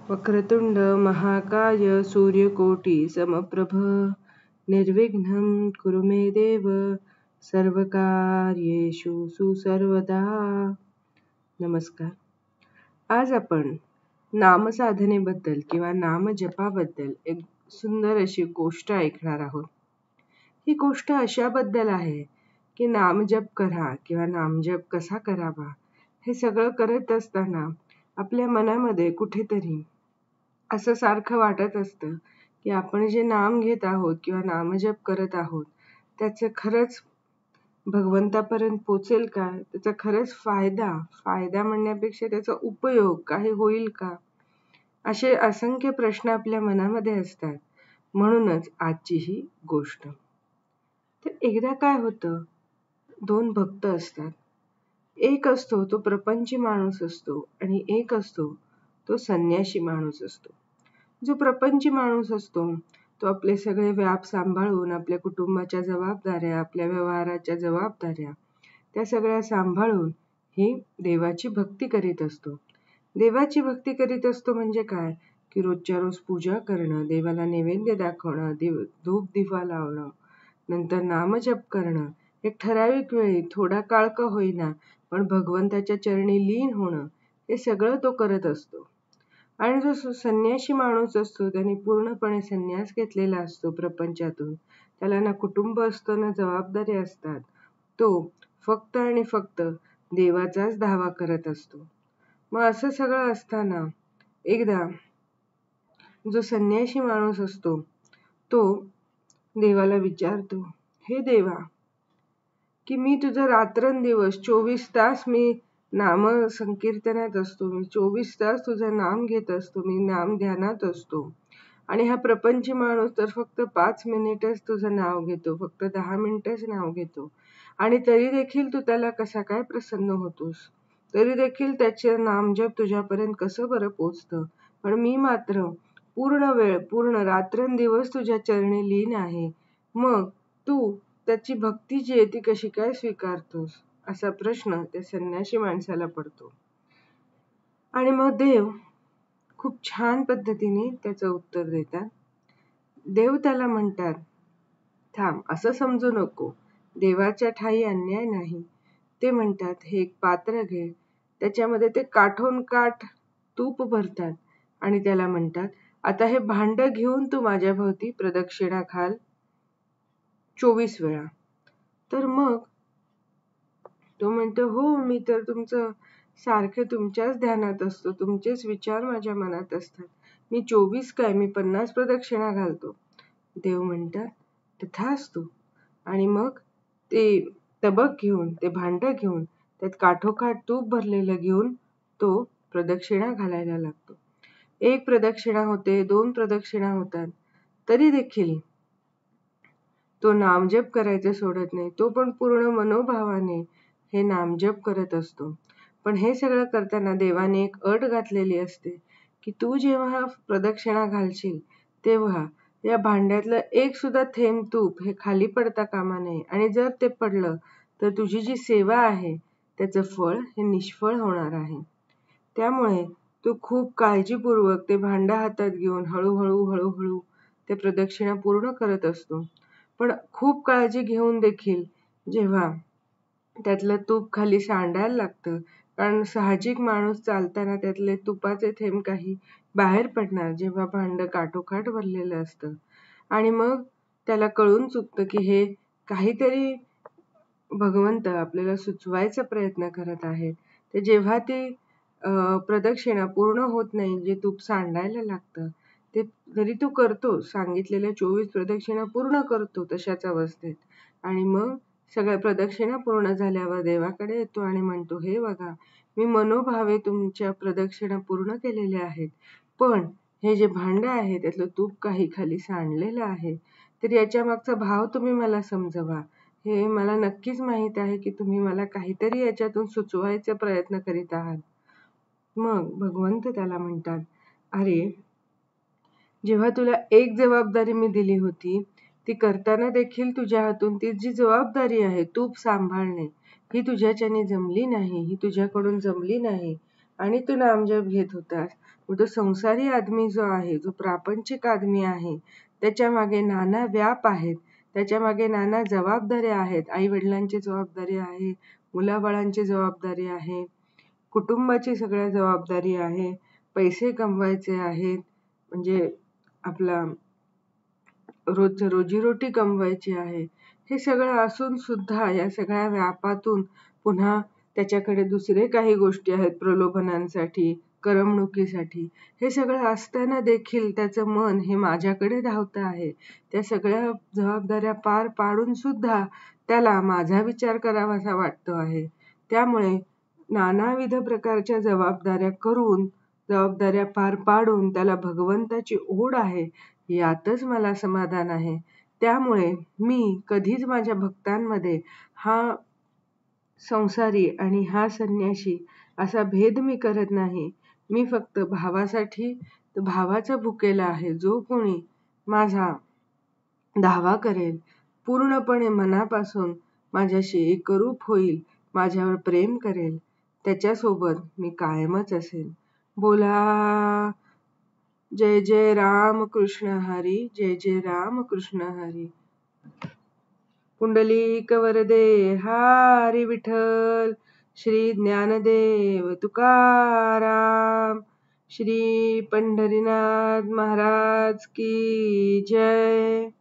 वक्रतुंड महाकाय सूर्यकोटि समप्रभ निर्विघ्नं कुरु मे देव सर्वकार्येषु सुसर्वदा. नमस्कार. आज आपण नामसाधनेबद्दल किंवा नामजपाबद्दल एक सुंदर अशी गोष्ट ऐकणार आहोत. ही गोष्ट अशाबद्दल आहे की नामजप करा किंवा नामजप कसा करावा हे सगळं करत असताना आपल्या मनामध्ये कुठेतरी असं सारखं वाटत असतं की आपण जे नाम घेत आहोत किंवा नामजप करत आहोत त्याचं खरंच भगवंतापर्यंत पोचेल का, त्याचा खरंच फायदा म्हणण्यापेक्षा त्याचा उपयोग काही होईल का, असे असंख्य प्रश्न आपल्या मनामध्ये असतात. म्हणूनच आजची ही गोष्ट. तर एकदा काय होतं, दोन भक्त असतात. एक असतो तो प्रपंची माणूस असतो आणि एक असतो तो संन्याशी माणूस असतो. जो प्रपंची माणूस असतो तो आपले सगळे व्याप सांभाळून आपल्या कुटुंबाच्या जबाबदाऱ्या, आपल्या व्यवहाराच्या जबाबदाऱ्या त्या सगळ्या सांभाळून ही देवाची भक्ती करीत असतो. देवाची भक्ती करीत असतो म्हणजे काय की रोजच्या रोज पूजा करणं, देवाला नैवेद्य दाखवणं, धूप दिवा लावणं, नंतर नामजप करणं, एक ठराविक वेळी थोडा काळ का होईना पण भगवंताच्या चरणी लीन होणं, हे सगळं तो करत असतो. आणि जो संन्याशी माणूस असतो त्याने पूर्णपणे संन्यास घेतलेला असतो प्रपंचातून. त्याला ना कुटुंब असतं ना जबाबदारी असतात. तो फक्त आणि फक्त देवाचाच धावा करत असतो. मग असं सगळं असताना एकदा जो संन्याशी माणूस असतो तो देवाला विचारतो, हे देवा, की मी तुझं रात्रंदिवस 24 तास मी नाम संकीर्तनात असतो, मी 24 तास तुझं नाम घेत असतो, मी नाम ध्यानात असतो. आणि हा प्रपंची माणूस तर फक्त 5 मिनिटच तुझं नाव घेतो, फक्त 10 मिनिटच नाव घेतो. आणि तरी देखील तू त्याला कसा काय प्रसन्न होतोस, तरी देखील त्याचे नामजप तुझ्यापर्यंत कसं बरं पोचतं. पण मी मात्र पूर्ण वेळ, पूर्ण रात्रंदिवस तुझ्या चरणी लीन आहे. मग तू त्याची भक्ती जी आहे ती कशी काय स्वीकारतोस, असा प्रश्न त्या संन्याशी माणसाला पडतो. आणि मग देव खूप छान पद्धतीने त्याचं उत्तर देतात. देव त्याला म्हणतात, थांब, असं समजू नको, देवाच्या ठाई अन्याय नाही. ते म्हणतात, हे एक पात्र घे, त्याच्यामध्ये ते काठोन काठ तूप भरतात आणि त्याला म्हणतात, आता हे भांड घेऊन तू माझ्या भोवती प्रदक्षिणा घाल 24 वेळा. तर मग तो म्हणतो, हो, मी तर तुमचं सारखे तुमच्याच ध्यानात असतो, तुमचेच विचार माझ्या मनात असतात, मी 24 काय, मी 50 प्रदक्षिणा घालतो. देव म्हणतात, तथास्तु. आणि मग ते तबक घेऊन, ते भांड घेऊन, त्यात काठोकाठ तूप भरलेलं घेऊन तो प्रदक्षिणा घालायला लागतो. 1 प्रदक्षिणा होते, 2 प्रदक्षिणा होतात, तरी देखील तो नामजप करायचं सोडत नाही. तो पण पूर्ण मनोभावाने हे नामजप करत असतो. पण हे सगळं करताना देवाने एक अट घातलेली असते की तू जेव्हा प्रदक्षिणा घालशील तेव्हा या भांड्यातलं एक सुद्धा थेंब तूप हे खाली पडता कामा नये. आणि जर ते पडलं तर तुझी जी सेवा आहे त्याचं फळ हे निष्फळ होणार आहे. त्यामुळे तू खूप काळजीपूर्वक ते भांडं हातात घेऊन हळूहळू ते प्रदक्षिणा पूर्ण करत असतो. पण खूप काळजी घेऊन देखील जेव्हा त्यातलं तूप खाली सांडायला लागतं, कारण साहजिक माणूस चालताना त्यातले तुपाचे थेंब काही बाहेर पडणार जेव्हा भांड काठोकाठ भरलेलं असतं. आणि मग त्याला कळून चुकतं की हे काहीतरी भगवंत आपल्याला सुचवायचा प्रयत्न करत आहेत. तर जेव्हा ती प्रदक्षिणा पूर्ण होत नाही, जे तूप सांडायला लागतं ते जरी तू करतो, सांगितलेल्या 24 प्रदक्षिणा पूर्ण करतो तशाच अवस्थेत, आणि मग सगळ्या प्रदक्षिणा पूर्ण झाल्यावर देवाकडे येतो आणि म्हणतो, हे बघा, मी मनोभावे तुमच्या प्रदक्षिणा पूर्ण केलेल्या आहेत, पण हे जे भांड आहे त्यातलं तूप काही खाली सांडलेलं आहे, तर याच्या मागचा भाव तुम्ही मला समजवा. हे मला नक्कीच माहित आहे की तुम्ही मला काहीतरी याच्यातून सुचवायचा प्रयत्न करीत आहात. मग भगवंत त्याला म्हणतात, अरे, जेव्हा तुला एक जबाबदारी मी दिली होती ती करताना देखील तुझ्या हातून ती जी जबाबदारी आहे तूप सांभाळणे ही तुझ्याच्याने जमली नाही, ही तुझ्याकडून जमली नाही. आणि तो नामजप घेत होता. मग तो संसारी आदमी जो आहे, जो प्रापंचिक आदमी आहे, त्याच्या मागे नाना व्याप आहेत, त्याच्या मागे नाना जबाबदाऱ्या आहेत. आई वडिलांची जबाबदारी आहे, मुलाबाळांची जबाबदारी आहे, कुटुंबाची सगळ्या जबाबदारी आहे, पैसे कमवायचे आहेत, म्हणजे आपला रोजचं रोजीरोटी कमवायची आहे. हे सगळं असून सुद्धा या सगळ्या व्यापातून पुन्हा त्याच्याकडे दुसरे काही गोष्टी आहेत प्रलोभनांसाठी, करमणुकीसाठी. हे सगळं असताना देखील त्याचं मन हे माझ्याकडे धावतं आहे. त्या सगळ्या जबाबदाऱ्या पार पाडून सुद्धा त्याला माझा विचार करावासा वाटतो आहे. त्यामुळे नानाविध प्रकारच्या जबाबदाऱ्या पार पाडून त्याला भगवंताची ओढ आहे, यातच मला समाधान आहे. त्यामुळे मी कधीच माझ्या भक्तांमध्ये हा संसारी आणि हा संन्याशी असा भेद मी करत नाही. मी फक्त भावासाठी भावाचा भुकेला आहे. जो कोणी माझा धावा करेल, पूर्णपणे मनापासून माझ्याशी एकरूप होईल, माझ्यावर प्रेम करेल, त्याच्यासोबत मी कायमच असेन. बोला जय जय राम कृष्ण हरी, जय जय राम कृष्ण हरी. पुंडलिक वरदे हरी विठ्ठल, श्री ज्ञानदेव तुकाराम, श्री पंढरीनाथ महाराज की जय.